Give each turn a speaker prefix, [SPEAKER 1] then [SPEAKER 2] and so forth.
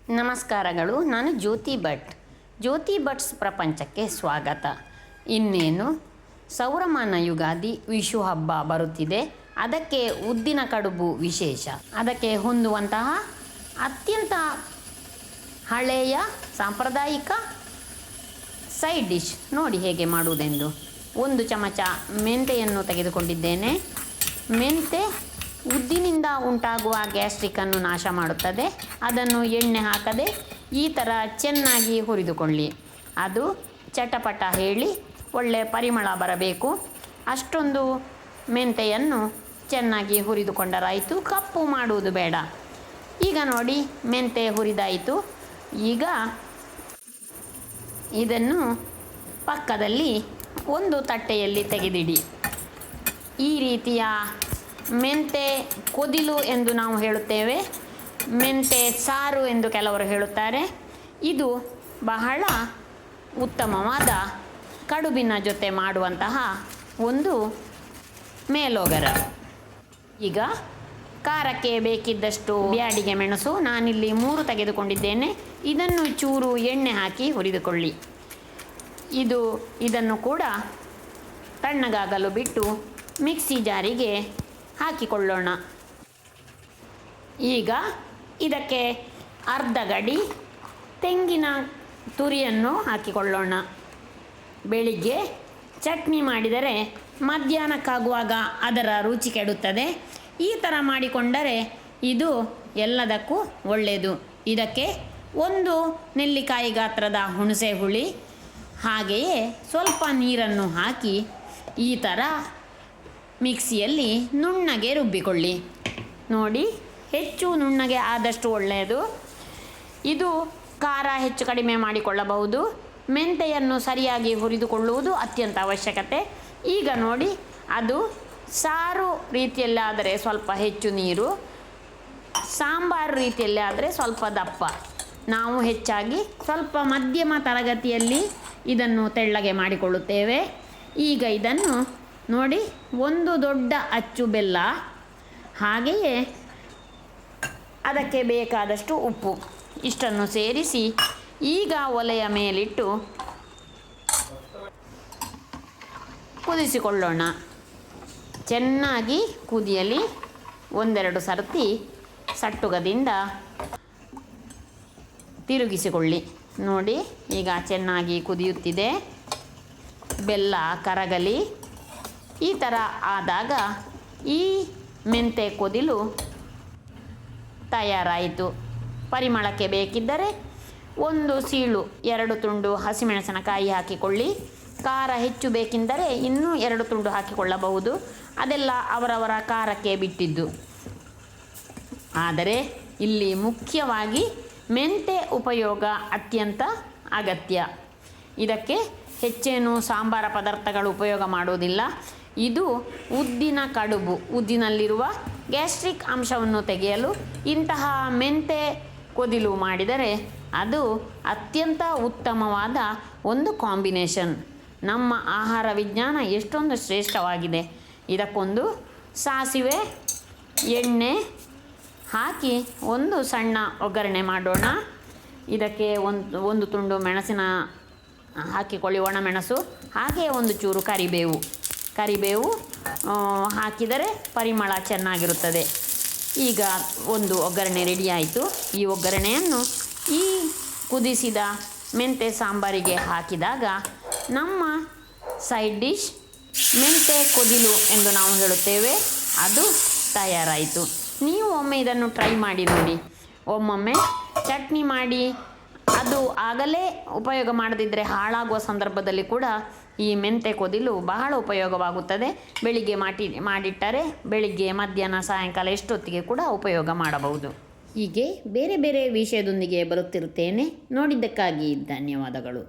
[SPEAKER 1] ನಮಸ್ಕಾರಗಳು. ನಾನು ಜ್ಯೋತಿ ಭಟ್. ಜ್ಯೋತಿ ಭಟ್ಸ್ ಪ್ರಪಂಚಕ್ಕೆ ಸ್ವಾಗತ. ಇನ್ನೇನು ಸೌರಮಾನ ಯುಗಾದಿ ವಿಷು ಹಬ್ಬ ಬರುತ್ತಿದೆ. ಅದಕ್ಕೆ ಉದ್ದಿನ ಕಡುಬು ವಿಶೇಷ. ಅದಕ್ಕೆ ಹೊಂದುವಂತಹ ಅತ್ಯಂತ ಹಳೆಯ ಸಾಂಪ್ರದಾಯಿಕ ಸೈಡ್ ಡಿಶ್ ನೋಡಿ ಹೇಗೆ ಮಾಡುವುದೆಂದು. 1 ಚಮಚ ಮೆಂತೆಯನ್ನು ತೆಗೆದುಕೊಂಡಿದ್ದೇನೆ. ಮೆಂತೆ ಉದ್ದಿನಿಂದ ಉಂಟಾಗುವ ಗ್ಯಾಸ್ಟ್ರಿಕ್ಕನ್ನು ನಾಶ ಮಾಡುತ್ತದೆ. ಅದನ್ನು ಎಣ್ಣೆ ಹಾಕದೆ ಈ ಥರ ಚೆನ್ನಾಗಿ ಹುರಿದುಕೊಳ್ಳಿ. ಅದು ಚಟಪಟ ಹೇಳಿ ಒಳ್ಳೆ ಪರಿಮಳ ಬರಬೇಕು. ಅಷ್ಟೊಂದು ಮೆಂತೆಯನ್ನು ಚೆನ್ನಾಗಿ ಹುರಿದುಕೊಂಡರಾಯಿತು. ಕಪ್ಪು ಮಾಡುವುದು ಬೇಡ. ಈಗ ನೋಡಿ ಮೆಂತೆ ಹುರಿದಾಯಿತು. ಈಗ ಇದನ್ನು ಪಕ್ಕದಲ್ಲಿ ಒಂದು ತಟ್ಟೆಯಲ್ಲಿ ತೆಗೆದಿಡಿ. ಈ ರೀತಿಯ ಮೆಂತೆ ಕೊದಿಲು ಎಂದು ನಾವು ಹೇಳುತ್ತೇವೆ, ಮೆಂತೆ ಸಾರು ಎಂದು ಕೆಲವರು ಹೇಳುತ್ತಾರೆ. ಇದು ಬಹಳ ಉತ್ತಮವಾದ ಕಡುಬಿನ ಜೊತೆ ಮಾಡುವಂತಹ ಒಂದು ಮೇಲೋಗರ. ಈಗ ಖಾರಕ್ಕೆ ಬೇಕಿದ್ದಷ್ಟು ಬ್ಯಾಡಿಗೆ ಮೆಣಸು ನಾನಿಲ್ಲಿ 3 ತೆಗೆದುಕೊಂಡಿದ್ದೇನೆ. ಇದನ್ನು ಚೂರು ಎಣ್ಣೆ ಹಾಕಿ ಹುರಿದುಕೊಳ್ಳಿ. ಇದನ್ನು ಕೂಡ ತಣ್ಣಗಾಗಲು ಬಿಟ್ಟು ಮಿಕ್ಸಿ ಜಾರಿಗೆ ಹಾಕಿಕೊಳ್ಳೋಣ. ಈಗ ಇದಕ್ಕೆ ಅರ್ಧ ಗಡಿ ತೆಂಗಿನ ತುರಿಯನ್ನು ಹಾಕಿಕೊಳ್ಳೋಣ. ಬೆಳಿಗ್ಗೆ ಚಟ್ನಿ ಮಾಡಿದರೆ ಮಧ್ಯಾಹ್ನಕ್ಕಾಗುವಾಗ ಅದರ ರುಚಿ ಕೆಡುತ್ತದೆ. ಈ ಥರ ಮಾಡಿಕೊಂಡರೆ ಇದು ಎಲ್ಲದಕ್ಕೂ ಒಳ್ಳೆಯದು. ಇದಕ್ಕೆ 1 ನೆಲ್ಲಿಕಾಯಿ ಗಾತ್ರದ ಹುಣಸೆ ಹುಳಿ, ಹಾಗೆಯೇ ಸ್ವಲ್ಪ ನೀರನ್ನು ಹಾಕಿ ಈ ಥರ ಮಿಕ್ಸಿಯಲ್ಲಿ ನುಣ್ಣಗೆ ರುಬ್ಬಿಕೊಳ್ಳಿ. ನೋಡಿ, ಹೆಚ್ಚು ನುಣ್ಣಗೆ ಆದಷ್ಟು ಒಳ್ಳೆಯದು. ಇದು ಖಾರ ಹೆಚ್ಚು ಕಡಿಮೆ ಮಾಡಿಕೊಳ್ಳಬಹುದು. ಮೆಂತೆಯನ್ನು ಸರಿಯಾಗಿ ಹುರಿದುಕೊಳ್ಳುವುದು ಅತ್ಯಂತ ಅವಶ್ಯಕತೆ. ಈಗ ನೋಡಿ, ಅದು ಸಾರು ರೀತಿಯಲ್ಲಾದರೆ ಸ್ವಲ್ಪ ಹೆಚ್ಚು ನೀರು, ಸಾಂಬಾರು ರೀತಿಯಲ್ಲಿ ಆದರೆ ಸ್ವಲ್ಪ ದಪ್ಪ. ನಾವು ಹೆಚ್ಚಾಗಿ ಸ್ವಲ್ಪ ಮಧ್ಯಮ ತರಗತಿಯಲ್ಲಿ ಇದನ್ನು ತೆಳ್ಳಗೆ ಮಾಡಿಕೊಳ್ಳುತ್ತೇವೆ. ಈಗ ಇದನ್ನು ನೋಡಿ, 1 ದೊಡ್ಡ ಅಚ್ಚು ಬೆಲ್ಲ, ಹಾಗೆಯೇ ಅದಕ್ಕೆ ಬೇಕಾದಷ್ಟು ಉಪ್ಪು ಇಷ್ಟನ್ನು ಸೇರಿಸಿ ಈಗ ಒಲೆಯ ಮೇಲಿಟ್ಟು ಕುದಿಸಿಕೊಳ್ಳೋಣ. ಚೆನ್ನಾಗಿ ಕುದಿಯಲಿ. 1-2 ಸರ್ತಿ ಸಟ್ಟುಗದಿಂದ ತಿರುಗಿಸಿಕೊಳ್ಳಿ. ನೋಡಿ, ಈಗ ಚೆನ್ನಾಗಿ ಕುದಿಯುತ್ತಿದೆ. ಬೆಲ್ಲ ಕರಗಲಿ. ಈ ಥರ ಆದಾಗ ಈ ಮೆಂತೆ ಕೊದಿಲು ತಯಾರಾಯಿತು. ಪರಿಮಳಕ್ಕೆ ಬೇಕಿದ್ದರೆ 1 ಸೀಳು 2 ತುಂಡು ಹಸಿಮೆಣಸಿನಕಾಯಿ ಹಾಕಿಕೊಳ್ಳಿ. ಖಾರ ಹೆಚ್ಚು ಬೇಕೆಂದರೆ ಇನ್ನೂ 2 ತುಂಡು ಹಾಕಿಕೊಳ್ಳಬಹುದು. ಅದೆಲ್ಲ ಅವರವರ ಖಾರಕ್ಕೆ ಬಿಟ್ಟಿದ್ದು. ಆದರೆ ಇಲ್ಲಿ ಮುಖ್ಯವಾಗಿ ಮೆಂತೆ ಉಪಯೋಗ ಅತ್ಯಂತ ಅಗತ್ಯ. ಇದಕ್ಕೆ ಹೆಚ್ಚೇನು ಸಾಂಬಾರ ಪದಾರ್ಥಗಳು ಉಪಯೋಗ ಮಾಡುವುದಿಲ್ಲ. ಇದು ಉದ್ದಿನ ಕಡುಬು. ಉದ್ದಿನಲ್ಲಿರುವ ಗ್ಯಾಸ್ಟ್ರಿಕ್ ಅಂಶವನ್ನು ತೆಗೆಯಲು ಇಂತಹ ಮೆಂತೆ ಕೊದಿಲು ಮಾಡಿದರೆ ಅದು ಅತ್ಯಂತ ಉತ್ತಮವಾದ ಒಂದು ಕಾಂಬಿನೇಷನ್. ನಮ್ಮ ಆಹಾರ ವಿಜ್ಞಾನ ಎಷ್ಟೊಂದು ಶ್ರೇಷ್ಠವಾಗಿದೆ. ಇದಕ್ಕೊಂದು ಸಾಸಿವೆ ಎಣ್ಣೆ ಹಾಕಿ ಒಂದು ಸಣ್ಣ ಒಗ್ಗರಣೆ ಮಾಡೋಣ. ಇದಕ್ಕೆ ಒಂದು ತುಂಡು ಮೆಣಸಿನ ಹಾಕಿಕೊಳ್ಳಿ, ಒಣಮೆಣಸು, ಹಾಗೆ 1 ಚೂರು ಕರಿಬೇವು ಹಾಕಿದರೆ ಪರಿಮಳ ಚೆನ್ನಾಗಿರುತ್ತದೆ. ಈಗ ಒಂದು ಒಗ್ಗರಣೆ ರೆಡಿ ಆಯಿತು. ಈ ಒಗ್ಗರಣೆಯನ್ನು ಈ ಕುದಿಸಿದ ಮೆಂತೆ ಸಾಂಬಾರಿಗೆ ಹಾಕಿದಾಗ ನಮ್ಮ ಸೈಡ್ ಡಿಶ್ ಮೆಂತೆ ಕೊದಿಲು ಎಂದು ನಾವು ಹೇಳುತ್ತೇವೆ, ಅದು ತಯಾರಾಯಿತು. ನೀವು ಒಮ್ಮೆ ಇದನ್ನು ಟ್ರೈ ಮಾಡಿ ನೋಡಿ. ಒಮ್ಮೊಮ್ಮೆ ಚಟ್ನಿ ಮಾಡಿ ಅದು ಆಗಲೇ ಉಪಯೋಗ ಮಾಡದಿದ್ದರೆ ಹಾಳಾಗುವ ಸಂದರ್ಭದಲ್ಲಿ ಕೂಡ ಈ ಮೆಂತೆ ಕೊದಿಲು ಬಹಳ ಉಪಯೋಗವಾಗುತ್ತದೆ. ಬೆಳಿಗ್ಗೆ ಮಾಡಿಟ್ಟರೆ ಬೆಳಿಗ್ಗೆ ಮಧ್ಯಾಹ್ನ ಸಾಯಂಕಾಲ ಎಷ್ಟೊತ್ತಿಗೆ ಕೂಡ ಉಪಯೋಗ ಮಾಡಬಹುದು. ಹೀಗೆ ಬೇರೆ ಬೇರೆ ವಿಷಯದೊಂದಿಗೆ ಬರುತ್ತಿರುತ್ತೇನೆ. ನೋಡಿದ್ದಕ್ಕಾಗಿ ಧನ್ಯವಾದಗಳು.